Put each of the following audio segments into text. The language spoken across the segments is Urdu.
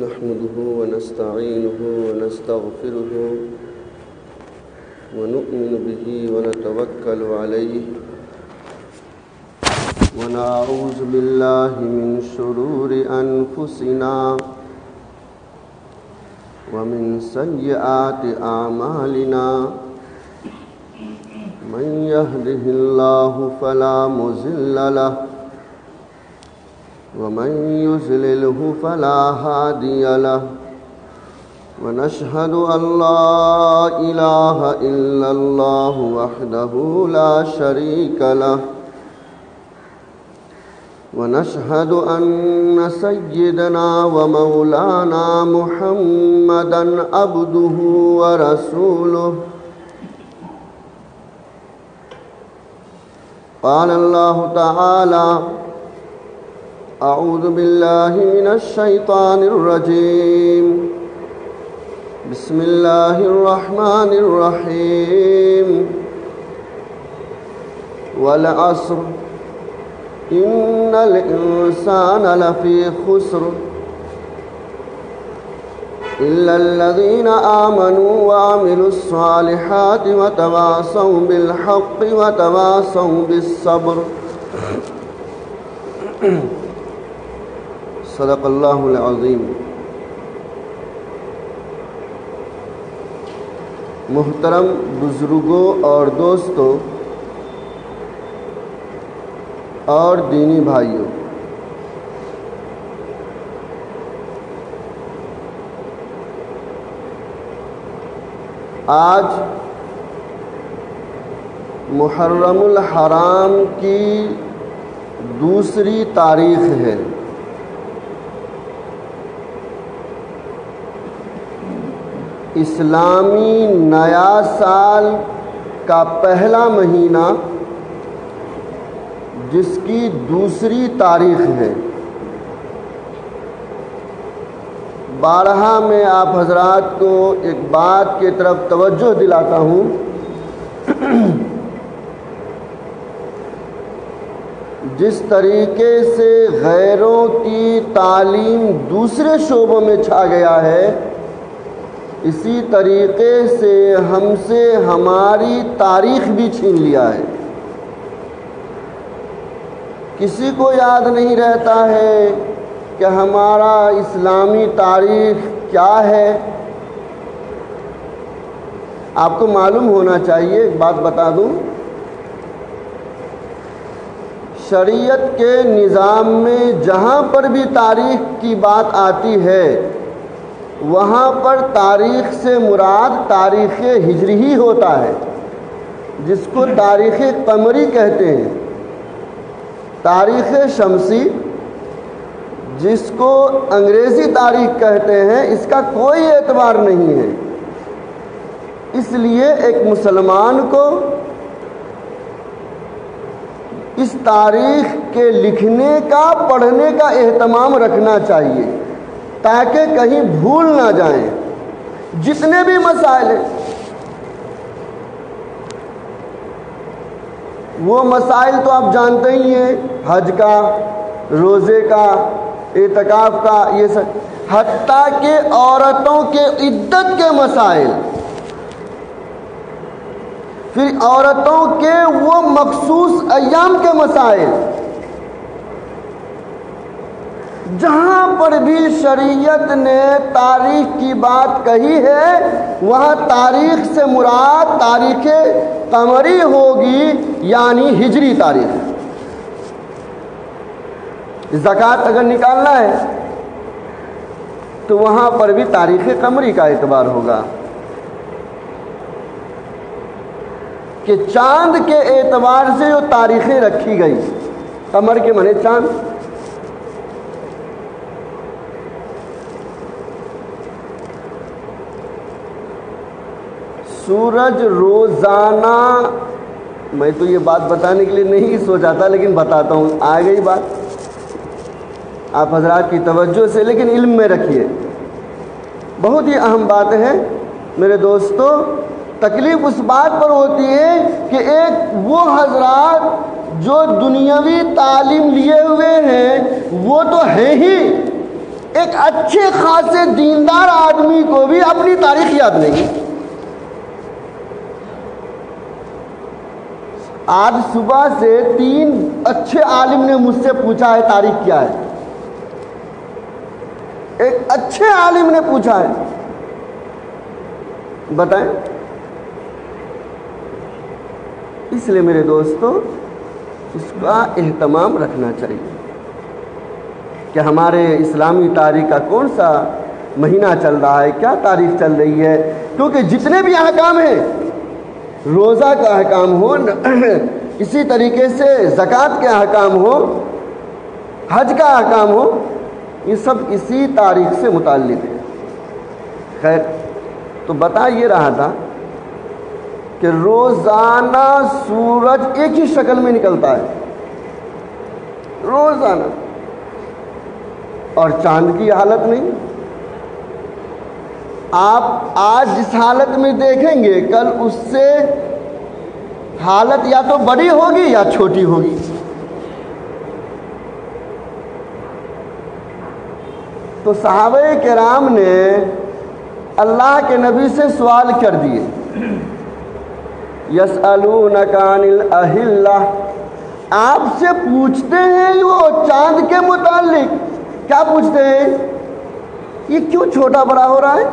نحمده ونستعينه ونستغفره ونؤمن به ونتوكل عليه ونعوذ بالله من شرور أنفسنا ومن سيئات أعمالنا من يهده الله فلا مضل له ومن يضلله فلا هادي له ونشهد أن لا إله إلا الله وحده لا شريك له ونشهد أن سيدنا ومولانا محمدًا عبده ورسوله قال الله تعالى أعوذ بالله من الشيطان الرجيم بسم الله الرحمن الرحيم والعصر إن الإنسان لفي خسر إلا الذين آمنوا وعملوا الصالحات وتواصوا بالحق وتواصوا بالصبر صدق اللہ العظیم۔ محترم بزرگوں اور دوستوں اور دینی بھائیوں، آج محرم الحرام کی دوسری تاریخ ہے۔ اسلامی نیا سال کا پہلا مہینہ جس کی دوسری تاریخ ہے۔ بارہا میں آپ حضرات کو ایک بات کی طرف توجہ دلاتا ہوں، جس طریقے سے غیروں کی تعلیم دوسرے شعبوں میں چھا گیا ہے، اسی طریقے سے ہم سے ہماری تاریخ بھی چھین لیا ہے۔ کسی کو یاد نہیں رہتا ہے کہ ہمارا اسلامی تاریخ کیا ہے۔ آپ کو معلوم ہونا چاہیے، ایک بات بتا دوں، شریعت کے نظام میں جہاں پر بھی تاریخ کی بات آتی ہے وہاں پر تاریخ سے مراد تاریخ ہجری ہی ہوتا ہے، جس کو تاریخ قمری کہتے ہیں۔ تاریخ شمسی جس کو انگریزی تاریخ کہتے ہیں، اس کا کوئی اعتبار نہیں ہے۔ اس لیے ایک مسلمان کو اس تاریخ کے لکھنے کا، پڑھنے کا اہتمام رکھنا چاہیے تاکہ کہیں بھول نہ جائیں۔ جتنے بھی مسائل ہیں وہ مسائل تو آپ جانتے ہی ہیں، حج کا، روزے کا، اعتکاف کا، یہ سب، حتیٰ کہ عورتوں کے عدت کے مسائل، پھر عورتوں کے وہ مخصوص ایام کے مسائل، جہاں پر بھی شریعت نے تاریخ کی بات کہی ہے وہاں تاریخ سے مراد تاریخ قمری ہوگی، یعنی ہجری تاریخ۔ زکوٰۃ اگر نکالنا ہے تو وہاں پر بھی تاریخ قمری کا اعتبار ہوگا کہ چاند کے اعتبار سے جو تاریخیں رکھی گئی، قمر کے معنی چاند، سورج روزانہ، میں تو یہ بات بتانے کے لیے نہیں سوچا تھا لیکن بتاتا ہوں، آ گئی بات آپ حضرات کی توجہ سے، لیکن علم میں رکھیے، بہت ہی اہم بات ہے میرے دوستو۔ تکلیف اس بات پر ہوتی ہے کہ ایک وہ حضرات جو دنیاوی تعلیم لیے ہوئے ہیں وہ تو ہیں ہی، ایک اچھے خاصے دیندار آدمی کو بھی اپنی تاریخ یاد نہیں۔ آج صبح سے 3 اچھے عالم نے مجھ سے پوچھا ہے تاریخ کیا ہے، ایک اچھے عالم نے پوچھا ہے، بتائیں۔ اس لیے میرے دوستو اس کا اہتمام رکھنا چاہیے کہ ہمارے اسلامی تاریخ کا کون سا مہینہ چل رہا ہے، کیا تاریخ چل رہی ہے، کیونکہ جتنے بھی احکام ہیں، روزہ کا احکام ہو، اسی طریقے سے زکوٰۃ کے احکام ہو، حج کا احکام ہو، یہ سب اسی تاریخ سے متعلق ہے۔ خیر، تو بتا یہ رہا تھا کہ روزانہ سورج ایک ہی شکل میں نکلتا ہے، روزانہ، اور چاند کی حالت نہیں۔ آپ آج جس حالت میں دیکھیں گے کل اس سے حالت یا تو بڑی ہوگی یا چھوٹی ہوگی۔ تو صحابہ کرام نے اللہ کے نبی سے سوال کر دیے، یسألونک عن الأہلہ، آپ سے پوچھتے ہیں وہ چاند کے متعلق، کیا پوچھتے ہیں؟ یہ کیوں چھوٹا بڑا ہو رہا ہے؟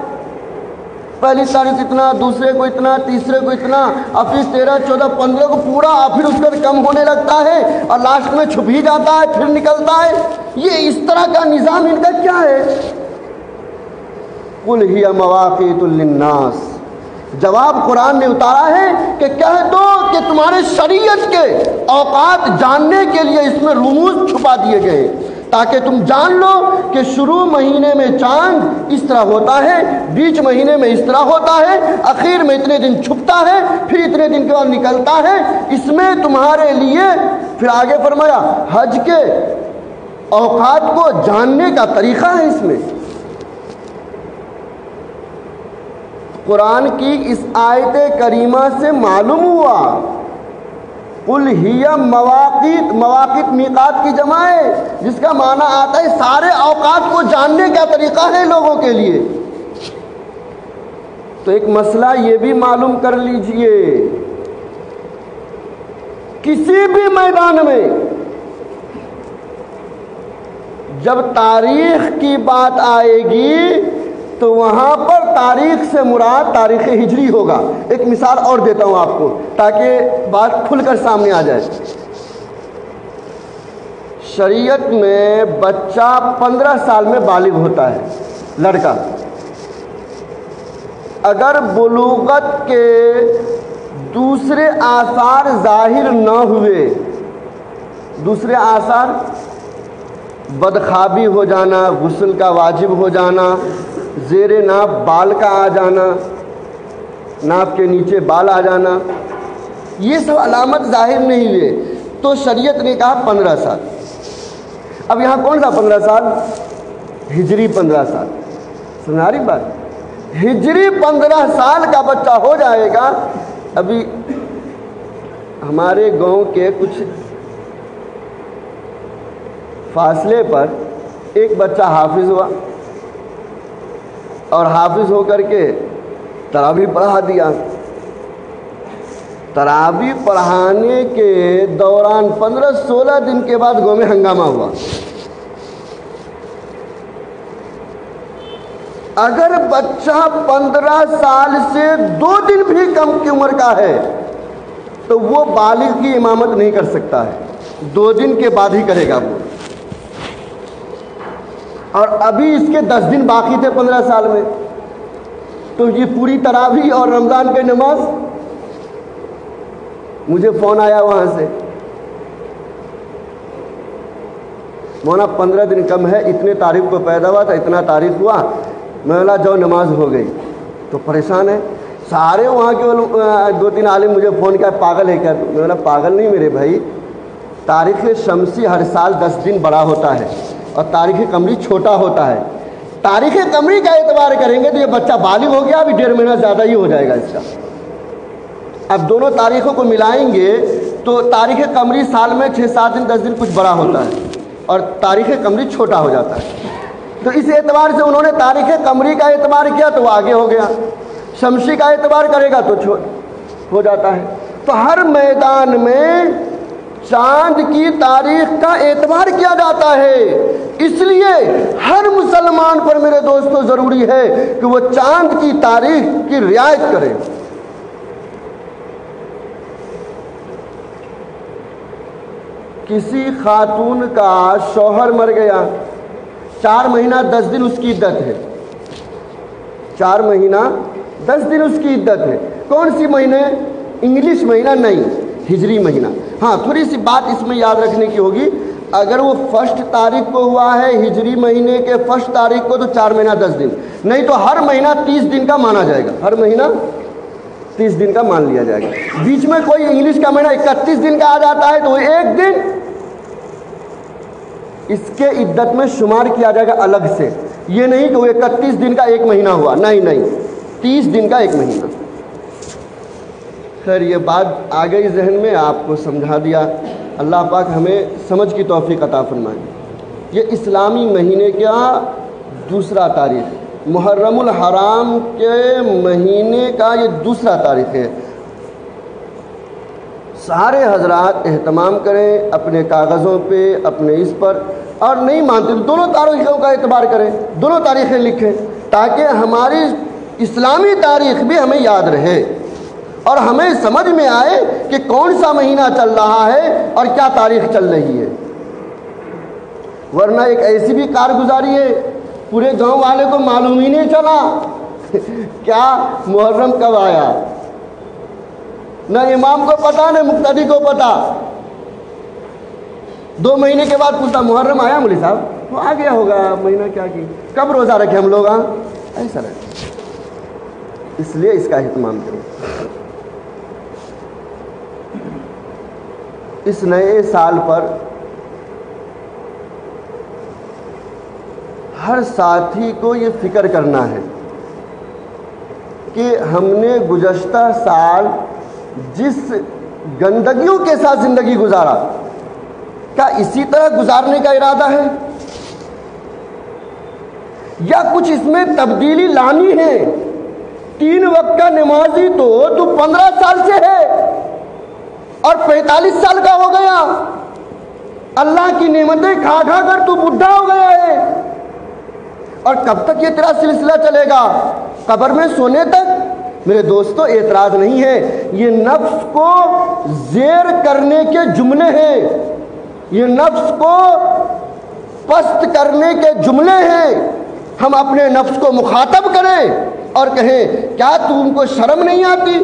پہلی تاریخ اتنا، دوسرے کو اتنا، تیسرے کو اتنا، اور پھر 13، 14، 15 کو پورا، اور پھر اس کا کم ہونے لگتا ہے اور لاسٹ میں چھپ ہی جاتا ہے، پھر نکلتا ہے۔ یہ اس طرح کا نظام ان کا کیا ہے؟ قل ہی مواقیت للناس، جواب قرآن نے اتارا ہے کہ کہہ دو کہ تمہارے شریعت کے اوقات جاننے کے لیے اس میں رموز چھپا دیے گئے، تاکہ تم جان لو کہ شروع مہینے میں چاند اس طرح ہوتا ہے، بیچ مہینے میں اس طرح ہوتا ہے، اخیر میں اتنے دن چھپتا ہے، پھر اتنے دن کے بعد نکلتا ہے۔ اس میں تمہارے لیے، پھر آگے فرمایا، حج کے اوقات کو جاننے کا طریقہ ہے۔ اس میں قرآن کی اس آیت کریمہ سے معلوم ہوا، قل ہی مواقیت، مواقیت میقات کی جمع ہے، جس کا معنی آتا ہے سارے اوقات کو جاننے کا طریقہ ہے لوگوں کے لیے۔ تو ایک مسئلہ یہ بھی معلوم کر لیجئے، کسی بھی میدان میں جب تاریخ کی بات آئے گی تو وہاں پر تاریخ سے مراد تاریخ ہجری ہوگا۔ ایک مثال اور دیتا ہوں آپ کو تاکہ بات کھل کر سامنے آ جائے۔ شریعت میں بچہ 15 سال میں بالغ ہوتا ہے، لڑکا۔ اگر بلوغت کے دوسرے آثار ظاہر نہ ہوئے، دوسرے آثار، بدخوابی ہو جانا، غسل کا واجب ہو جانا، زیر ناف بال کا آ جانا، ناف کے نیچے بال آ جانا، یہ سب علامت ظاہر نہیں ہوئے تو شریعت نے کہا 15 سال۔ اب یہاں کون سا 15 سال؟ ہجری 15 سال۔ سنا رہی بات؟ ہجری 15 سال کا بچہ ہو جائے گا۔ ابھی ہمارے گاؤں کے کچھ فاصلے پر ایک بچہ حافظ ہوا، اور حافظ ہو کر کے تراویح پڑھا دیا۔ تراویح پڑھانے کے دوران 15-16 دن کے بعد گاؤں میں ہنگامہ ہوا۔ اگر بچہ 15 سال سے 2 دن بھی کم کی عمر کا ہے تو وہ بالغ کی امامت نہیں کر سکتا ہے، 2 دن کے بعد ہی کرے گا وہ۔ اور ابھی اس کے 10 دن باقی تھے 15 سال میں، تو یہ پوری تراویح اور رمضان کی نماز۔ مجھے فون آیا وہاں سے، مولانا 15 دن کم ہے، اتنے تاریخ کو پیدا ہوا تھا، اتنا تاریخ ہوا، میں بولا جاؤ نماز ہو گئی۔ تو پریشان ہے سارے وہاں کے 2-3 عالم، مجھے فون کیا پاگل ہے کیا؟ میں بولا پاگل نہیں میرے بھائی، تاریخ شمسی ہر سال 10 دن بڑا ہوتا ہے اور تاریخ قمری چھوٹا ہوتا ہے۔ تاریخ قمری کا اعتبار کریں گے تو یہ بچہ بالغ ہو گیا، ابھی 1.5 مہینہ زیادہ ہی ہو جائے گا اس کا۔ اب دونوں تاریخوں کو ملائیں گے تو تاریخ قمری سال میں 6-7 دن 10 دن کچھ بڑا ہوتا ہے اور تاریخ قمری چھوٹا ہو جاتا ہے۔ تو اس اعتبار سے انہوں نے تاریخ قمری کا اعتبار کیا تو وہ آگے ہو گیا، شمسی کا اعتبار کرے گا تو ہو جاتا ہے۔ تو ہر میدان میں چاند کی تاریخ کا اعتبار کیا جاتا ہے، اس لیے ہر مسلمان پر میرے دوستو ضروری ہے کہ وہ چاند کی تاریخ کی رعایت کرے۔ کسی خاتون کا شوہر مر گیا، 4 مہینہ 10 دن اس کی عدت ہے، 4 مہینہ 10 دن اس کی عدت ہے۔ کون سی مہینے؟ انگلش مہینہ نہیں، ہجری مہینہ۔ ہاں تھوڑی سی بات اس میں یاد رکھنے کی ہوگی، اگر وہ 1 تاریخ کو ہوا ہے ہجری مہینے کے 1 تاریخ کو تو 4 مہینہ 10 دن، نہیں تو ہر مہینہ 30 دن کا مانا جائے گا، ہر مہینہ 30 دن کا مان لیا جائے گا۔ بیچ میں کوئی انگلش کا مہینہ 31 دن کا آ جاتا ہے تو وہ 1 دن اس کے عدت میں شمار کیا جائے گا الگ سے، یہ نہیں کہ وہ 31 دن کا 1 مہینہ ہوا، نہیں، 30 دن کا 1 مہینہ۔ خیر یہ بات آ گئی ذہن میں، آپ کو سمجھا دیا، اللہ پاک ہمیں سمجھ کی توفیق عطا فرمائے۔ یہ اسلامی مہینے کا 2 تاریخ، محرم الحرام کے مہینے کا یہ 2 تاریخ ہے۔ سارے حضرات اہتمام کریں اپنے کاغذوں پہ، اپنے اس پر، اور نہیں مانتے دونوں تاریخوں کا اعتبار کریں، دونوں تاریخیں لکھیں تاکہ ہماری اسلامی تاریخ بھی ہمیں یاد رہے اور ہمیں سمجھ میں آئے کہ کون سا مہینہ چل رہا ہے اور کیا تاریخ چل رہی ہے۔ ورنہ ایک ایسی بھی کارگزاری ہے پورے گاؤں والے کو معلوم ہی نہیں چلا کیا محرم کب آیا، نہ امام کو پتا نہ مقتدی کو پتا۔ 2 مہینے کے بعد پوچھتا محرم آیا مولوی صاحب؟ وہ آ گیا ہوگا مہینہ، کیا کی کب روزہ رکھے ہم لوگ؟ ایسا رہے، اس لیے اس کا اہتمام کریں۔ اس نئے سال پر ہر ساتھی کو یہ فکر کرنا ہے کہ ہم نے گزشتہ سال جس گندگیوں کے ساتھ زندگی گزارا، کیا اسی طرح گزارنے کا ارادہ ہے یا کچھ اس میں تبدیلی لانی ہے؟ 3 وقت کا نمازی تو 15 سال سے ہے اور 45 سال کا ہو گیا، اللہ کی نعمتیں کھا کھا کر تو بڈھا ہو گیا ہے، اور کب تک یہ تیرا سلسلہ چلے گا؟ قبر میں سونے تک؟ میرے دوستو اعتراض نہیں ہے، یہ نفس کو زیر کرنے کے جملے ہیں، یہ نفس کو پست کرنے کے جملے ہیں۔ ہم اپنے نفس کو مخاطب کریں اور کہیں کیا تم کو شرم نہیں آتی؟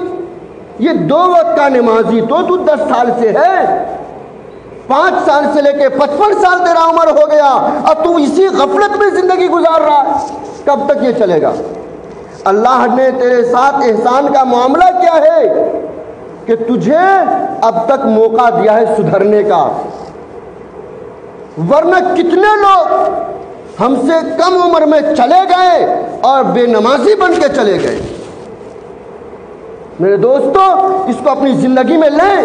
یہ 2 وقت کا نمازی تو 10 سال سے ہے، 5 سال سے لے کے 55 سال تیرا عمر ہو گیا اور تو اسی غفلت میں زندگی گزار رہا ہے، کب تک یہ چلے گا؟ اللہ نے تیرے ساتھ احسان کا معاملہ کیا ہے کہ تجھے اب تک موقع دیا ہے سدھرنے کا، ورنہ کتنے لوگ ہم سے کم عمر میں چلے گئے اور بے نمازی بن کے چلے گئے۔ میرے دوستو اس کو اپنی زندگی میں لیں،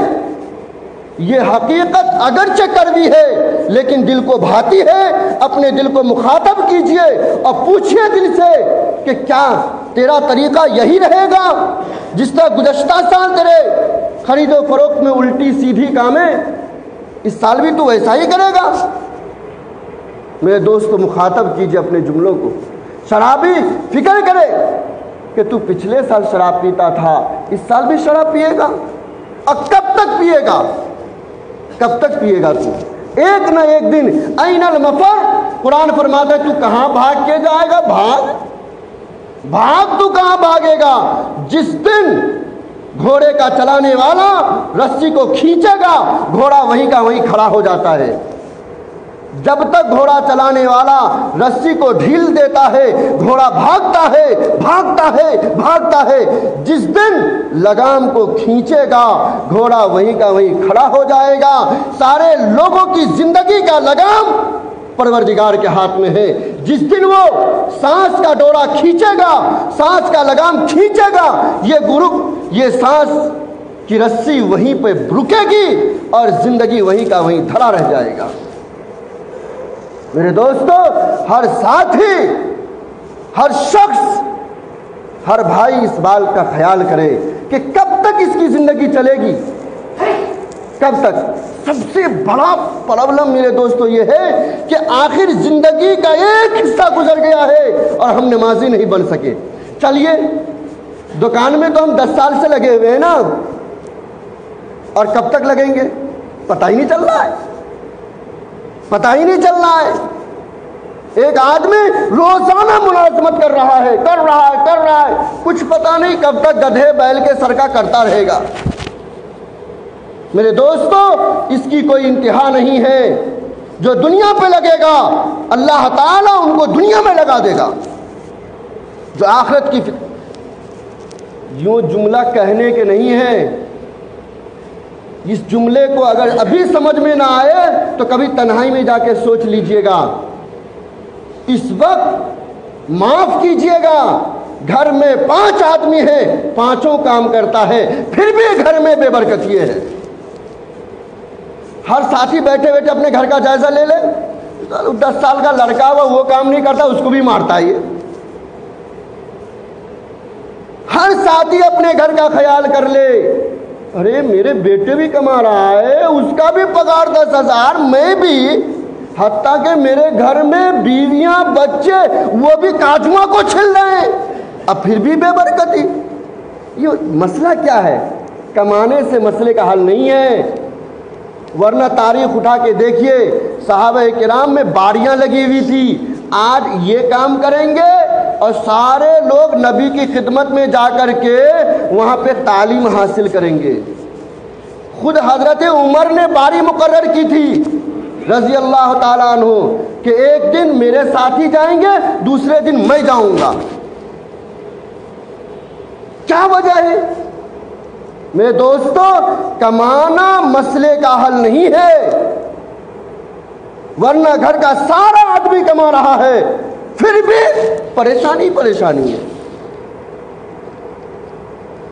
یہ حقیقت اگرچہ کڑوی ہے لیکن دل کو بھاتی ہے۔ اپنے دل کو مخاطب کیجئے اور پوچھئے دل سے کہ کیا تیرا طریقہ یہی رہے گا جس طرح گزشتہ سال تیرے خرید و فروخت میں الٹی سیدھی کامیں، اس سال بھی تو ویسا ہی کرے گا؟ میرے دوست مخاطب کیجئے اپنے جملوں کو۔ شرابی فکر کرے کہ تو پچھلے سال شراب پیتا تھا، اس سال بھی شراب پیے گا، اور کب تک پیے گا؟ کب تک پیے گا تو؟ ایک نہ ایک دن این المفر، قرآن فرماتا ہے تو کہاں بھاگ کے جائے گا؟ بھاگ تو کہاں بھاگے گا؟ جس دن گھوڑے کا چلانے والا رسی کو کھینچے گا، گھوڑا وہیں کا وہیں کھڑا ہو جاتا ہے۔ جب تک گھوڑا چلانے والا رسی کو ڈھیل دیتا ہے، گھوڑا بھاگتا ہے بھاگتا ہے بھاگتا ہے، جس دن لگام کو کھینچے گا گھوڑا وہیں کا وہیں کھڑا ہو جائے گا۔ سارے لوگوں کی زندگی کا لگام پروردگار کے ہاتھ میں ہے۔ جس دن وہ سانس کا ڈورا کھینچے گا، سانس کا لگام کھینچے گا، یہ سانس کی رسی وہیں پہ رکے گی اور زندگی وہیں کا وہیں دھرا رہ جائے گا۔ میرے دوستو، ہر ساتھی، ہر شخص، ہر بھائی اس بات کا خیال کرے کہ کب تک اس کی زندگی چلے گی، کب تک۔ سب سے بڑا پرابلم میرے دوستو یہ ہے کہ آخر زندگی کا ایک حصہ گزر گیا ہے اور ہم نمازی نہیں بن سکے۔ چلیے دکان میں تو ہم 10 سال سے لگے ہوئے ہیں نا، اور کب تک لگیں گے پتہ ہی نہیں چل رہا ہے، پتہ ہی نہیں چل رہا ہے۔ ایک آدمی روزانہ ملازمت کر رہا ہے، کچھ پتہ نہیں کب تک گدھے بیل کے سر کا کرتا رہے گا۔ میرے دوستو، اس کی کوئی انتہا نہیں ہے۔ جو دنیا پہ لگے گا اللہ تعالیٰ ان کو دنیا میں لگا دے گا۔ جو آخرت کی یوں جملہ کہنے کے نہیں ہے، اس جملے کو اگر ابھی سمجھ میں نہ آئے تو کبھی تنہائی میں جا کے سوچ لیجئے گا۔ اس وقت معاف کیجئے گا، گھر میں 5 آدمی ہیں، 5 کام کرتا ہے، پھر بھی گھر میں بے برکتی ہے۔ ہر ساتھی بیٹھے بیٹھے اپنے گھر کا جائزہ لے لے، 10 سال کا لڑکا ہوا وہ کام نہیں کرتا، اس کو بھی مارتا ہے۔ ہر ساتھی اپنے گھر کا خیال کر لے، ارے میرے بیٹے بھی کما رہا ہے، اس کا بھی پگار 10,000، میں بھی، حتیٰ کہ میرے گھر میں بیویاں بچے وہ بھی کاجوا کو چھل رہے ہیں، اب پھر بھی بے برکتی۔ یہ مسئلہ کیا ہے؟ کمانے سے مسئلے کا حل نہیں ہے، ورنہ تاریخ اٹھا کے دیکھیے، صحابہ کرام میں باریاں لگی ہوئی تھی، آج یہ کام کریں گے اور سارے لوگ نبی کی خدمت میں جا کر کے وہاں پہ تعلیم حاصل کریں گے۔ خود حضرت عمر نے باری مقرر کی تھی رضی اللہ تعالیٰ عنہ کہ ایک دن میرے ساتھی جائیں گے، دوسرے دن میں جاؤں گا۔ کیا وجہ ہے؟ میرے دوستو، کمانا مسئلے کا حل نہیں ہے، ورنہ گھر کا سارا آدمی کما رہا ہے پھر بھی پریشانی ہے۔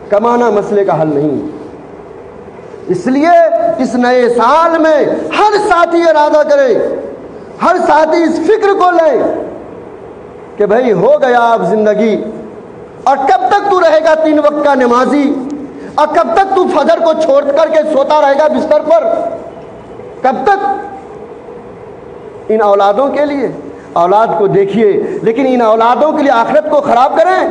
کمانا مسئلے کا حل نہیں۔ اس لیے اس نئے سال میں ہر ساتھی ارادہ کرے، ہر ساتھی اس فکر کو لے کہ بھائی ہو گیا اب زندگی، اور کب تک تو رہے گا 3 وقت کا نمازی، اور کب تک تو فجر کو چھوڑ کر کے سوتا رہے گا بستر پر؟ کب تک؟ ان اولادوں کے لیے اولاد کو دیکھیے، لیکن ان اولادوں کے لیے آخرت کو خراب کریں،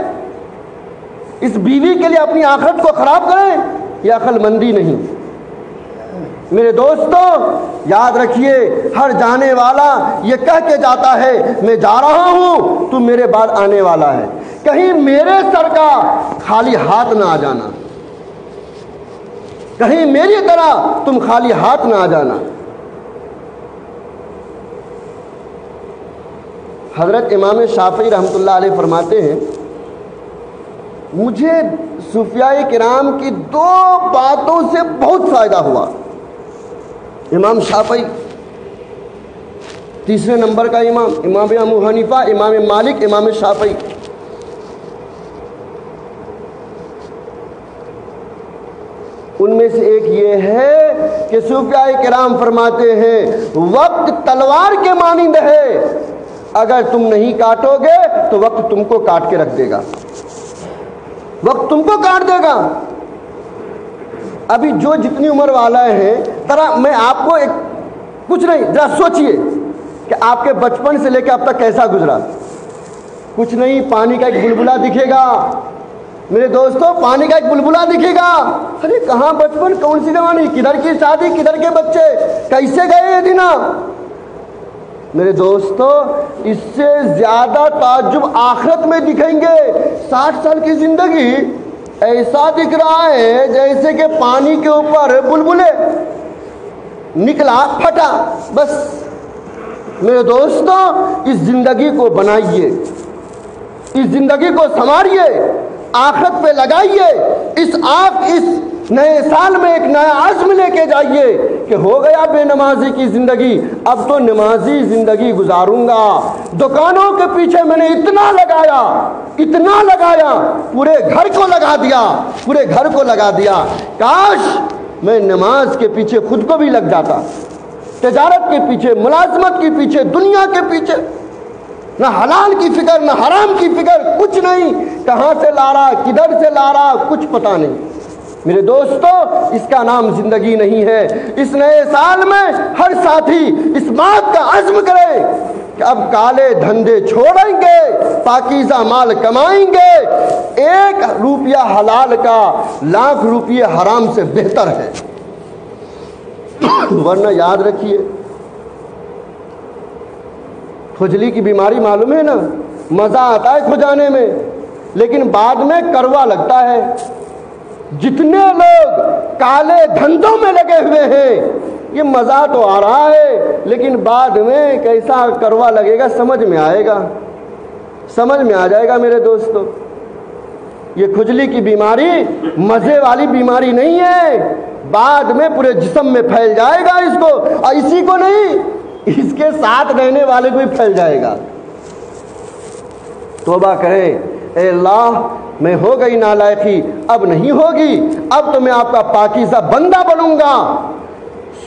اس بیوی کے لیے اپنی آخرت کو خراب کریں، یہ عقل مندی نہیں۔ میرے دوستو یاد رکھیے، ہر جانے والا یہ کہہ کے جاتا ہے میں جا رہا ہوں، تو میرے بعد آنے والا ہے، کہیں میرے سر کا خالی ہاتھ نہ آ جانا، کہیں میری طرح تم خالی ہاتھ نہ آ جانا۔ حضرت امام شافعی رحمۃ اللہ علیہ فرماتے ہیں، مجھے صوفیاء کرام کی 2 باتوں سے بہت فائدہ ہوا۔ امام شافعی، تیسرے نمبر کا امام ابو حنیفہ، امام مالک، امام شافعی۔ ان میں سے ایک یہ ہے کہ صوفیاء کرام فرماتے ہیں وقت تلوار کے مانند ہے، اگر تم نہیں کاٹو گے تو وقت تم کو کاٹ کے رکھ دے گا، وقت تم کو کاٹ دے گا۔ ابھی جو جتنی عمر والا ہیں، ذرا میں آپ کو کچھ نہیں، ذرا سوچئے کہ آپ کے بچپن سے لے کے اب تک کیسا گزرا۔ کچھ نہیں، پانی کا ایک بلبلا دکھے گا میرے دوستو، پانی کا ایک بلبلا دکھے گا، ارے کہاں بچپن، کون سی جوانی، کدھر کی شادی، کدھر کے بچے، کیسے گئے یہ دن۔ میرے دوستو اس سے زیادہ تعجب آخرت میں دکھیں گے۔ 60 سال کی زندگی ایسا دکھ رہا ہے جیسے کہ پانی کے اوپر بلبلے، نکلا پھٹا بس۔ میرے دوستو اس زندگی کو بنائیے، اس زندگی کو سنواریے، آخرت پہ لگائیے، اس نئے سال میں ایک نیا عزم لے کے جائیے کہ ہو گیا بے نمازی کی زندگی، اب تو نمازی زندگی گزاروں گا۔ دکانوں کے پیچھے میں نے اتنا لگایا، پورے گھر کو لگا دیا، کاش میں نماز کے پیچھے خود کو بھی لگ جاتا، تجارت کے پیچھے، ملازمت کے پیچھے، دنیا کے پیچھے، نہ حلال کی فکر نہ حرام کی فکر، کچھ نہیں، کہاں سے لا رہا کدھر سے لا رہا کچھ پتہ نہیں۔ میرے دوستو، اس کا نام زندگی نہیں ہے۔ اس نئے سال میں ہر ساتھی اس بات کا عزم کرے کہ اب کالے دھندے چھوڑیں گے، پاکیزہ مال کمائیں گے۔ 1 روپیہ حلال کا لاکھ روپیے حرام سے بہتر ہے۔ ورنہ یاد رکھیے، کھجلی کی بیماری معلوم ہے نا، مزہ آتا ہے کھجانے میں لیکن بعد میں کروا لگتا ہے۔ جتنے لوگ کالے دھندوں میں لگے ہوئے ہیں، یہ مزہ تو آ رہا ہے لیکن بعد میں کیسا کروا لگے گا سمجھ میں آئے گا، سمجھ میں آ جائے گا میرے دوستو۔ یہ کھجلی کی بیماری مزے والی بیماری نہیں ہے، بعد میں پورے جسم میں پھیل جائے گا اس کو، اور اسی کو نہیں، اس کے ساتھ رہنے والے کو بھی پھیل جائے گا۔ توبہ کریں، اے اللہ میں ہو گئی نالائقی، اب نہیں ہوگی، اب تو میں آپ کا پاکیزہ بندہ بنوں گا۔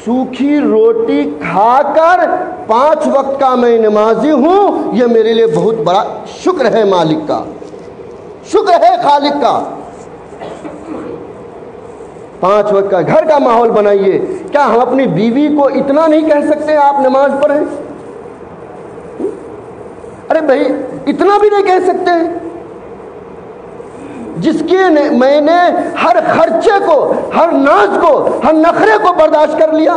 سوکھی روٹی کھا کر 5 وقت کا میں نمازی ہوں، یہ میرے لیے بہت بڑا شکر ہے مالک کا، شکر ہے خالق کا۔ 5 وقت کا گھر کا ماحول بنائیے۔ کیا ہم اپنی بیوی کو اتنا نہیں کہہ سکتے آپ نماز پڑھیں؟ ارے بھائی اتنا بھی نہیں کہہ سکتے؟ جس کے میں نے ہر خرچے کو، ہر ناز کو، ہر نخرے کو برداشت کر لیا،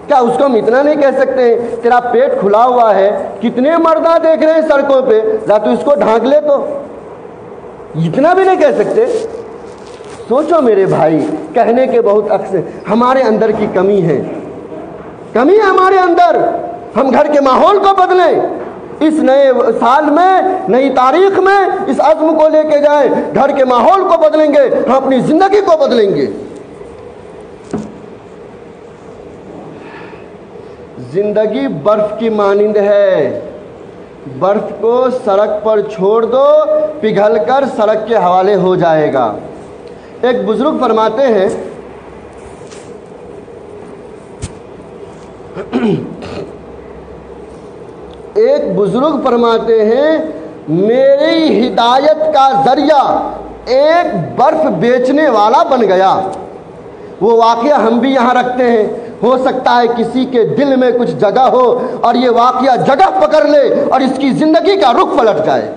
کیا اس کو ہم اتنا نہیں کہہ سکتے ہیں تیرا پیٹ کھلا ہوا ہے، کتنے مردہ دیکھ رہے ہیں سڑکوں پہ، ذرا تو اس کو ڈھانک لے، تو اتنا بھی نہیں کہہ سکتے؟ سوچو میرے بھائی، کہنے کے بہت اکثر ہمارے اندر کی کمی ہے، کمی ہے ہمارے اندر۔ ہم گھر کے ماحول کو بدلیں، اس نئے سال میں، نئی تاریخ میں اس عزم کو لے کے جائیں، گھر کے ماحول کو بدلیں گے، ہم اپنی زندگی کو بدلیں گے۔ زندگی برف کی مانند ہے، برف کو سڑک پر چھوڑ دو، پگھل کر سڑک کے حوالے ہو جائے گا۔ ایک بزرگ فرماتے ہیں، میری ہدایت کا ذریعہ ایک برف بیچنے والا بن گیا۔ وہ واقعہ ہم بھی یہاں رکھتے ہیں، ہو سکتا ہے کسی کے دل میں کچھ جگہ ہو اور یہ واقعہ جگہ پکڑ لے اور اس کی زندگی کا رخ پلٹ جائے۔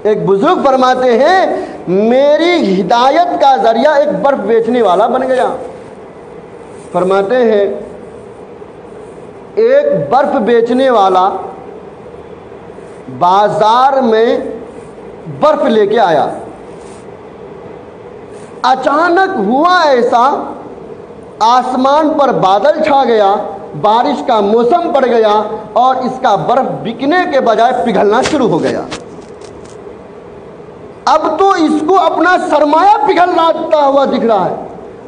ایک بزرگ فرماتے ہیں، میری ہدایت کا ذریعہ ایک برف بیچنے والا بن گیا۔ فرماتے ہیں ایک برف بیچنے والا بازار میں برف لے کے آیا، اچانک ہوا ایسا، آسمان پر بادل چھا گیا، بارش کا موسم پڑ گیا اور اس کا برف بکنے کے بجائے پگھلنا شروع ہو گیا۔ اب تو اس کو اپنا سرمایہ پگھلتا ہوا دکھ رہا ہے،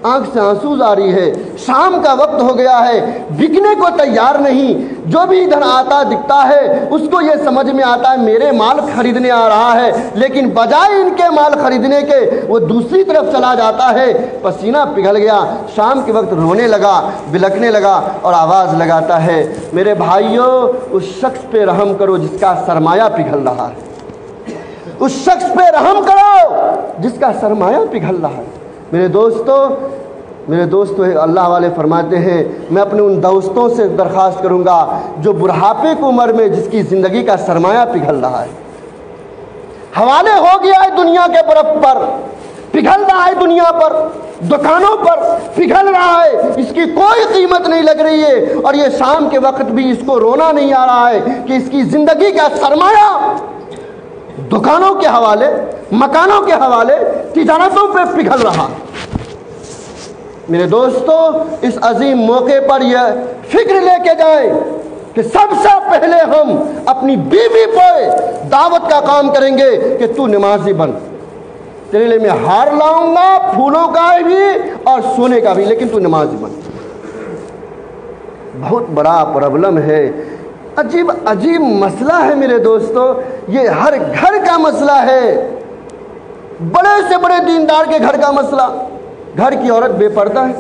آنکھ سے آنسو جاری ہے، شام کا وقت ہو گیا ہے، بکنے کو تیار نہیں۔ جو بھی ادھر آتا دکھتا ہے اس کو یہ سمجھ میں آتا ہے میرے مال خریدنے آ رہا ہے، لیکن بجائے ان کے مال خریدنے کے وہ دوسری طرف چلا جاتا ہے۔ پسینہ پگھل گیا، شام کے وقت رونے لگا، بلکنے لگا اور آواز لگاتا ہے، میرے بھائیوں اس شخص پہ رحم کرو جس کا سرمایہ پگھل رہا ہے، اس شخص پہ رحم کرو جس کا سرمایہ پگھل رہا ہے۔ میرے دوستو اللہ والے فرماتے ہیں، میں اپنے ان دوستوں سے درخواست کروں گا جو بڑھاپے کی عمر میں جس کی زندگی کا سرمایہ پگھل رہا ہے، حوالے ہو گیا ہے دنیا کے برف پر، پگھل رہا ہے دنیا پر، دکانوں پر پگھل رہا ہے، اس کی کوئی قیمت نہیں لگ رہی ہے، اور یہ شام کے وقت بھی اس کو رونا نہیں آ رہا ہے کہ اس کی زندگی کا سرمایہ دکانوں کے حوالے، مکانوں کے حوالے، تجارتوں پہ پگھل رہا۔ میرے دوستو اس عظیم موقع پر یہ فکر لے کے جائیں کہ سب سے پہلے ہم اپنی بیوی پہ دعوت کا کام کریں گے کہ تو نمازی بن، تیرے لیے میں ہار لاؤں گا، پھولوں کا بھی اور سونے کا بھی، لیکن تو نمازی بن۔ بہت بڑا پرابلم ہے، عجیب عجیب مسئلہ ہے میرے دوستو، یہ ہر گھر کا مسئلہ ہے، بڑے سے بڑے دیندار کے گھر کا مسئلہ۔ گھر کی عورت بے پردہ ہے،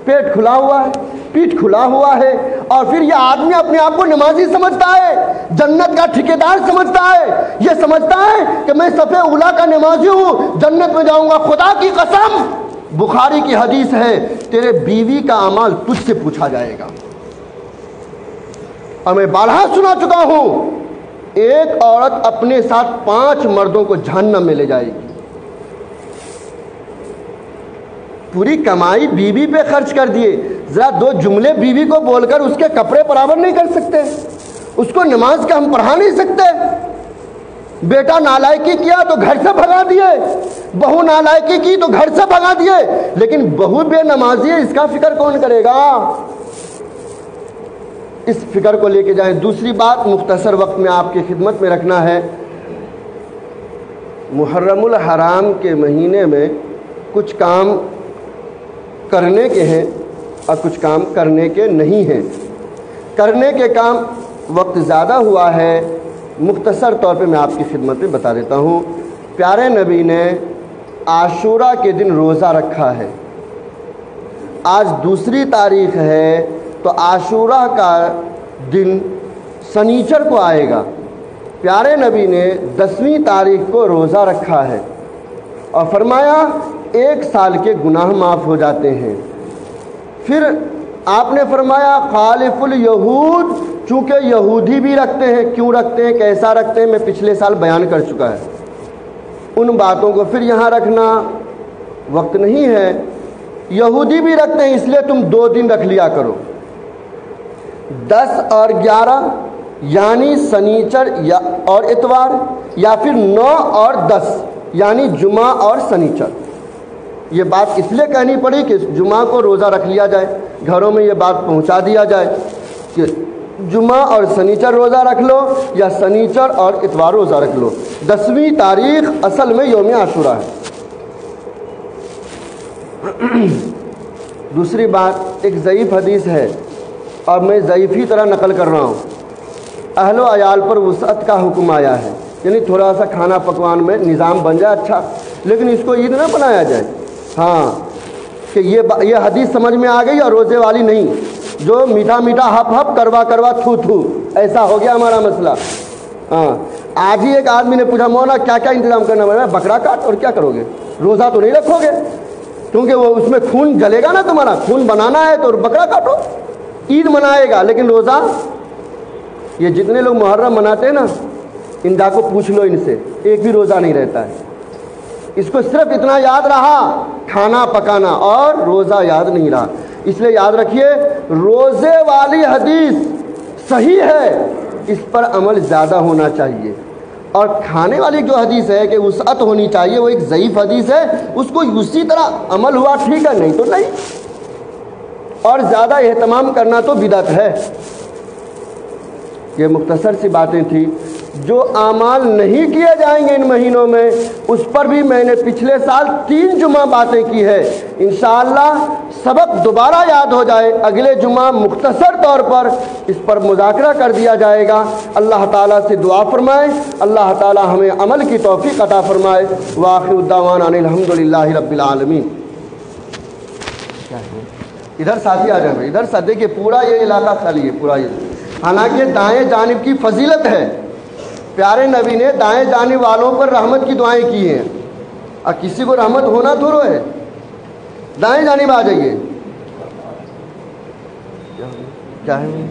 پیٹ کھلا ہوا ہے، پیٹھ کھلا ہوا ہے، اور پھر یہ آدمی اپنے آپ کو نمازی سمجھتا ہے، جنت کا ٹھیکیدار سمجھتا ہے، یہ سمجھتا ہے کہ میں صف اولا کا نمازی ہوں، جنت میں جاؤں گا۔ خدا کی قسم، بخاری کی حدیث ہے، تیرے بیوی کا اعمال تجھ سے پوچھا جائے گا۔ اور میں بارہا سنا چکا ہوں، ایک عورت اپنے ساتھ 5 مردوں کو جہنم میں لے جائے گی۔ پوری کمائی بیوی پہ خرچ کر دیے، ذرا 2 جملے بیوی کو بول کر اس کے کپڑے برابر نہیں کر سکتے، اس کو نماز کا ہم پڑھا نہیں سکتے۔ بیٹا نالائکی کیا تو گھر سے بھگا دیے، بہو نالائکی کی تو گھر سے بھگا دیے، لیکن بہو بے نمازی ہے، اس کا فکر کون کرے گا؟ اس فکر کو لے کے جائیں۔ دوسری بات مختصر وقت میں آپ کی خدمت میں رکھنا ہے، محرم الحرام کے مہینے میں کچھ کام کرنے کے ہیں اور کچھ کام کرنے کے نہیں ہیں۔ کرنے کے کام وقت زیادہ ہوا ہے، مختصر طور پہ میں آپ کی خدمت میں بتا دیتا ہوں۔ پیارے نبی نے عاشورہ کے دن روزہ رکھا ہے، آج 2 تاریخ ہے، تو عاشورہ کا دن سنیچر کو آئے گا۔ پیارے نبی نے 10ویں تاریخ کو روزہ رکھا ہے اور فرمایا 1 سال کے گناہ معاف ہو جاتے ہیں۔ پھر آپ نے فرمایا خالف الیہود، چونکہ یہودی بھی رکھتے ہیں، کیوں رکھتے ہیں، کیسا رکھتے ہیں، میں پچھلے سال بیان کر چکا ہے، ان باتوں کو پھر یہاں رکھنا وقت نہیں ہے۔ یہودی بھی رکھتے ہیں، اس لیے تم 2 دن رکھ لیا کرو، 10 اور 11، یعنی سنیچر اور اتوار، یا پھر 9 اور 10 یعنی جمعہ اور سنیچر۔ یہ بات اس لیے کہنی پڑی کہ جمعہ کو روزہ رکھ لیا جائے، گھروں میں یہ بات پہنچا دیا جائے کہ جمعہ اور سنیچر روزہ رکھ لو یا سنیچر اور اتوار روزہ رکھ لو۔ 10ویں تاریخ اصل میں یوم عاشورہ ہے۔ دوسری بات، ایک ضعیف حدیث ہے اور میں ضعیفی طرح نقل کر رہا ہوں، اہل و عیال پر وسعت کا حکم آیا ہے، یعنی تھوڑا سا کھانا پکوان میں نظام بن جائے اچھا، لیکن اس کو عید نہ بنایا جائے۔ ہاں کہ یہ حدیث سمجھ میں آ گئی، اور روزے والی نہیں، جو میٹھا میٹھا ہپ ہپ کروا کروا تھو تھو، ایسا ہو گیا ہمارا مسئلہ۔ ہاں آج ہی ایک آدمی نے پوچھا مولانا کیا کیا انتظام کرنا پڑے گا؟ بکرا کاٹ، اور کیا کرو گے؟ روزہ تو نہیں رکھو گے، کیونکہ وہ اس میں خون جلے گا نا، تمہارا خون بنانا ہے تو بکرا کاٹو، عید منائے گا لیکن روزہ۔ یہ جتنے لوگ محرم مناتے ہیں نا، ان جا کو پوچھ لو، ان سے ایک بھی روزہ نہیں رہتا ہے۔ اس کو صرف اتنا یاد رہا کھانا پکانا، اور روزہ یاد نہیں رہا۔ اس لیے یاد رکھیے، روزے والی حدیث صحیح ہے، اس پر عمل زیادہ ہونا چاہیے، اور کھانے والی جو حدیث ہے کہ وسعت ہونی چاہیے، وہ ایک ضعیف حدیث ہے، اس کو اسی طرح عمل ہوا ٹھیک ہے، نہیں تو نہیں، اور زیادہ اہتمام کرنا تو بدعت ہے۔ یہ مختصر سی باتیں تھیں۔ جو اعمال نہیں کیے جائیں گے ان مہینوں میں، اس پر بھی میں نے پچھلے سال 3 جمعہ باتیں کی ہے، انشاءاللہ سبق دوبارہ یاد ہو جائے، اگلے جمعہ مختصر طور پر اس پر مذاکرہ کر دیا جائے گا۔ اللہ تعالیٰ سے دعا فرمائیں، اللہ تعالیٰ ہمیں عمل کی توفیق عطا فرمائے۔ وآخر الدعوانا ان الحمدللہ رب العالمین۔ ادھر ساتھی آ جائیں، ادھر ساتھ دیکھیے، پورا یہ علاقہ خالی ہے، پورا یہ، حالانکہ دائیں جانب کی فضیلت ہے، پیارے نبی نے دائیں جانب والوں پر رحمت کی دعائیں کی ہیں، اور کسی کو رحمت ہونا تھوڑو ہے۔ دائیں جانب آ جائیے، کیا ہے